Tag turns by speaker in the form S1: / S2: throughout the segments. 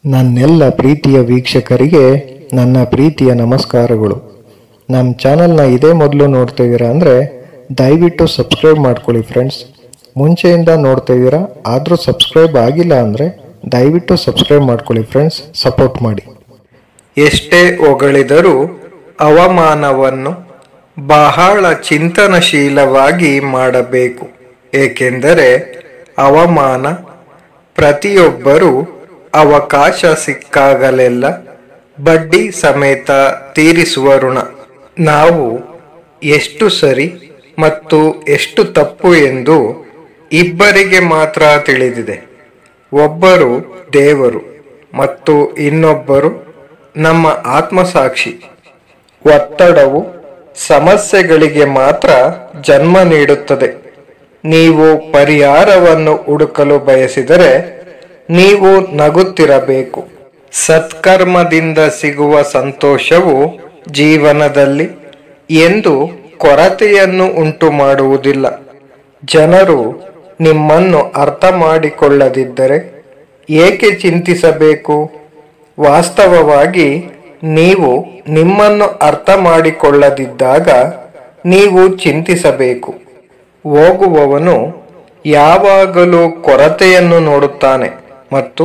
S1: ನನ್ನೆಲ್ಲ ಪ್ರೀತಿಯ ವೀಕ್ಷಕರಿಗೆ ನನ್ನ ಪ್ರೀತಿಯ ನಮಸ್ಕಾರಗಳು. ನಮ್ಮ ಚಾನಲ್ನ ಇದೇ ಮೊದಲು ನೋಡ್ತಿದ್ದೀರಾ ಅಂದರೆ ದಯವಿಟ್ಟು ಸಬ್ಸ್ಕ್ರೈಬ್ ಮಾಡ್ಕೊಳ್ಳಿ ಫ್ರೆಂಡ್ಸ್. ಮುಂಚೆಯಿಂದ ನೋಡ್ತಿದ್ದೀರಾ ಆದರೂ ಸಬ್ಸ್ಕ್ರೈಬ್ ಆಗಿಲ್ಲ ಅಂದರೆ ದಯವಿಟ್ಟು ಸಬ್ಸ್ಕ್ರೈಬ್ ಮಾಡ್ಕೊಳ್ಳಿ ಫ್ರೆಂಡ್ಸ್, ಸಪೋರ್ಟ್ ಮಾಡಿ.
S2: ಎಷ್ಟೇ ಹೊಗಳಿದರೂ ಅವಮಾನವನ್ನು ಬಹಳ ಚಿಂತನಶೀಲವಾಗಿ ಮಾಡಬೇಕು. ಏಕೆಂದರೆ ಅವಮಾನ ಪ್ರತಿಯೊಬ್ಬರೂ ಅವಕಾಶ ಸಿಕ್ಕಾಗಲೆಲ್ಲ ಬಡ್ಡಿ ಸಮೇತ ತೀರಿಸುವ ಋಣ. ನಾವು ಎಷ್ಟು ಸರಿ ಮತ್ತು ಎಷ್ಟು ತಪ್ಪು ಎಂದು ಇಬ್ಬರಿಗೆ ಮಾತ್ರ ತಿಳಿದಿದೆ. ಒಬ್ಬರು ದೇವರು ಮತ್ತು ಇನ್ನೊಬ್ಬರು ನಮ್ಮ ಆತ್ಮಸಾಕ್ಷಿ. ಒತ್ತಡವು ಸಮಸ್ಯೆಗಳಿಗೆ ಮಾತ್ರ ಜನ್ಮ ನೀಡುತ್ತದೆ. ನೀವು ಪರಿಹಾರವನ್ನು ಹುಡುಕಲು ಬಯಸಿದರೆ ನೀವು ನಗುತ್ತಿರಬೇಕು. ಸತ್ಕರ್ಮದಿಂದ ಸಿಗುವ ಸಂತೋಷವು ಜೀವನದಲ್ಲಿ ಎಂದು ಕೊರತೆಯನ್ನು ಉಂಟು ಮಾಡುವುದಿಲ್ಲ. ಜನರು ನಿಮ್ಮನ್ನು ಅರ್ಥ ಮಾಡಿಕೊಳ್ಳದಿದ್ದರೆ ಏಕೆ ಚಿಂತಿಸಬೇಕು? ವಾಸ್ತವವಾಗಿ ನೀವು ನಿಮ್ಮನ್ನು ಅರ್ಥ ಮಾಡಿಕೊಳ್ಳದಿದ್ದಾಗ ನೀವು ಚಿಂತಿಸಬೇಕು. ಹೋಗುವವನು ಯಾವಾಗಲೂ ಕೊರತೆಯನ್ನು ನೋಡುತ್ತಾನೆ ಮತ್ತು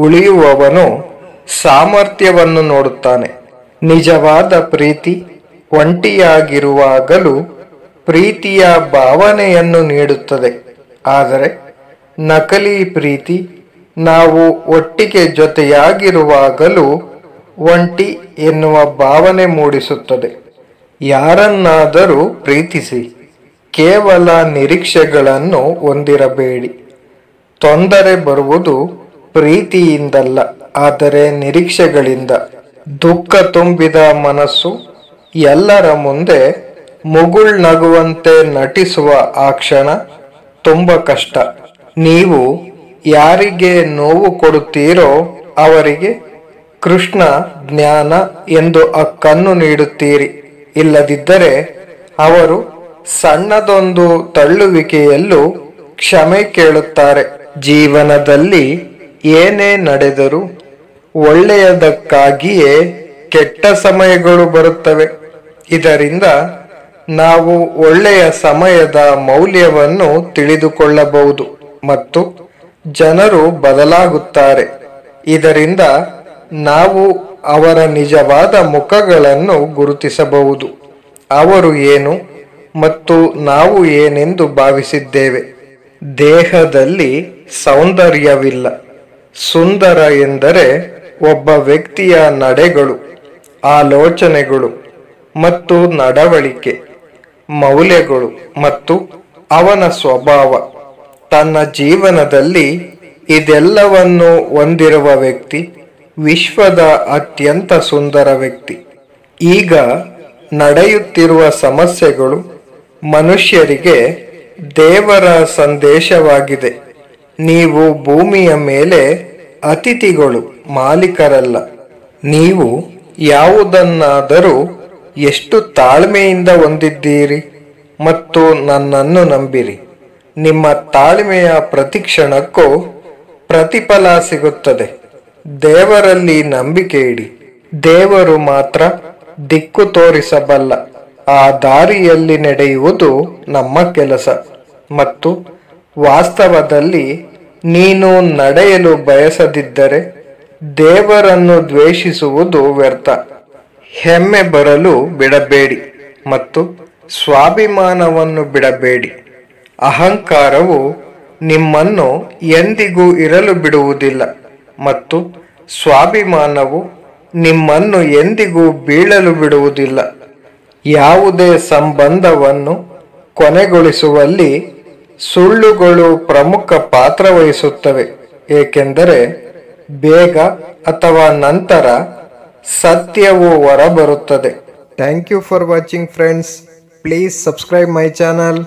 S2: ಉಳಿಯುವವನು ಸಾಮರ್ಥ್ಯವನ್ನು ನೋಡುತ್ತಾನೆ. ನಿಜವಾದ ಪ್ರೀತಿ ಒಂಟಿಯಾಗಿರುವಾಗಲೂ ಪ್ರೀತಿಯ ಭಾವನೆಯನ್ನು ನೀಡುತ್ತದೆ. ಆದರೆ ನಕಲಿ ಪ್ರೀತಿ ನಾವು ಒಟ್ಟಿಗೆ ಜೊತೆಯಾಗಿರುವಾಗಲೂ ಒಂಟಿ ಎನ್ನುವ ಭಾವನೆ ಮೂಡಿಸುತ್ತದೆ. ಯಾರನ್ನಾದರೂ ಪ್ರೀತಿಸಿ, ಕೇವಲ ನಿರೀಕ್ಷೆಗಳನ್ನು ಹೊಂದಿರಬೇಡಿ. ತೊಂದರೆ ಬರುವುದು ಪ್ರೀತಿಯಿಂದಲ್ಲ, ಆದರೆ ನಿರೀಕ್ಷೆಗಳಿಂದ. ದುಃಖ ತುಂಬಿದ ಮನಸ್ಸು ಎಲ್ಲರ ಮುಂದೆ ಮುಗುಳ್ನಗುವಂತೆ ನಟಿಸುವ ಆ ಕ್ಷಣ ತುಂಬ ಕಷ್ಟ. ನೀವು ಯಾರಿಗೆ ನೋವು ಕೊಡುತ್ತೀರೋ ಅವರಿಗೆ ಕೃಷ್ಣ ಜ್ಞಾನ ಎಂದು ಹಕ್ಕನ್ನು ನೀಡುತ್ತೀರಿ. ಇಲ್ಲದಿದ್ದರೆ ಅವರು ಸಣ್ಣದೊಂದು ತಳ್ಳುವಿಕೆಯಲ್ಲೂ ಕ್ಷಮೆ ಕೇಳುತ್ತಾರೆ. ಜೀವನದಲ್ಲಿ ಏನೇ ನಡೆದರೂ ಒಳ್ಳೆಯದಕ್ಕಾಗಿಯೇ ಕೆಟ್ಟ ಸಮಯಗಳು ಬರುತ್ತವೆ. ಇದರಿಂದ ನಾವು ಒಳ್ಳೆಯ ಸಮಯದ ಮೌಲ್ಯವನ್ನು ತಿಳಿದುಕೊಳ್ಳಬಹುದು ಮತ್ತು ಜನರು ಬದಲಾಗುತ್ತಾರೆ. ಇದರಿಂದ ನಾವು ಅವರ ನಿಜವಾದ ಮುಖಗಳನ್ನು ಗುರುತಿಸಬಹುದು. ಅವರು ಏನು ಮತ್ತು ನಾವು ಏನೆಂದು ಭಾವಿಸಿದ್ದೇವೆ. ದೇಹದಲ್ಲಿ ಸೌಂದರ್ಯವಿಲ್ಲ. ಸುಂದರ ಎಂದರೆ ಒಬ್ಬ ವ್ಯಕ್ತಿಯ ನಡೆಗಳು, ಆಲೋಚನೆಗಳು ಮತ್ತು ನಡವಳಿಕೆ, ಮೌಲ್ಯಗಳು ಮತ್ತು ಅವನ ಸ್ವಭಾವ. ತನ್ನ ಜೀವನದಲ್ಲಿ ಇದೆಲ್ಲವನ್ನು ಹೊಂದಿರುವ ವ್ಯಕ್ತಿ ವಿಶ್ವದ ಅತ್ಯಂತ ಸುಂದರ ವ್ಯಕ್ತಿ. ಈಗ ನಡೆಯುತ್ತಿರುವ ಸಮಸ್ಯೆಗಳು ಮನುಷ್ಯರಿಗೆ ದೇವರ ಸಂದೇಶವಾಗಿದೆ. ನೀವು ಭೂಮಿಯ ಮೇಲೆ ಅತಿಥಿಗಳು, ಮಾಲೀಕರಲ್ಲ. ನೀವು ಯಾವುದನ್ನಾದರೂ ಎಷ್ಟು ತಾಳ್ಮೆಯಿಂದ ಹೊಂದಿದ್ದೀರಿ ಮತ್ತು ನನ್ನನ್ನು ನಂಬಿರಿ, ನಿಮ್ಮ ತಾಳ್ಮೆಯ ಪ್ರತಿಕ್ಷಣಕ್ಕೂ ಪ್ರತಿಫಲ ಸಿಗುತ್ತದೆ. ದೇವರಲ್ಲಿ ನಂಬಿಕೆ ಇಡಿ. ದೇವರು ಮಾತ್ರ ದಿಕ್ಕು ತೋರಿಸಬಲ್ಲ. ಆ ದಾರಿಯಲ್ಲಿ ನಡೆಯುವುದು ನಮ್ಮ ಕೆಲಸ. ಮತ್ತು ವಾಸ್ತವದಲ್ಲಿ ನೀನು ನಡೆಯಲು ಬಯಸದಿದ್ದರೆ ದೇವರನ್ನು ದ್ವೇಷಿಸುವುದು ವ್ಯರ್ಥ. ಹೆಮ್ಮೆ ಬರಲು ಬಿಡಬೇಡಿ ಮತ್ತು ಸ್ವಾಭಿಮಾನವನ್ನು ಬಿಡಬೇಡಿ. ಅಹಂಕಾರವು ನಿಮ್ಮನ್ನು ಎಂದಿಗೂ ಇರಲು ಬಿಡುವುದಿಲ್ಲ ಮತ್ತು ಸ್ವಾಭಿಮಾನವು ನಿಮ್ಮನ್ನು ಎಂದಿಗೂ ಬೀಳಲು ಬಿಡುವುದಿಲ್ಲ. ಯಾವುದೇ ಸಂಬಂಧವನ್ನು ಕೊನೆಗೊಳಿಸುವಲ್ಲಿ ಸುಳ್ಳುಗಳು ಪ್ರಮುಖ ಪಾತ್ರ ವಹಿಸುತ್ತವೆ. ಏಕೆಂದರೆ ಬೇಗ ಅಥವಾ ನಂತರ ಸತ್ಯವು ಹೊರಬರುತ್ತದೆ.
S1: Thank you for watching friends. Please subscribe my channel.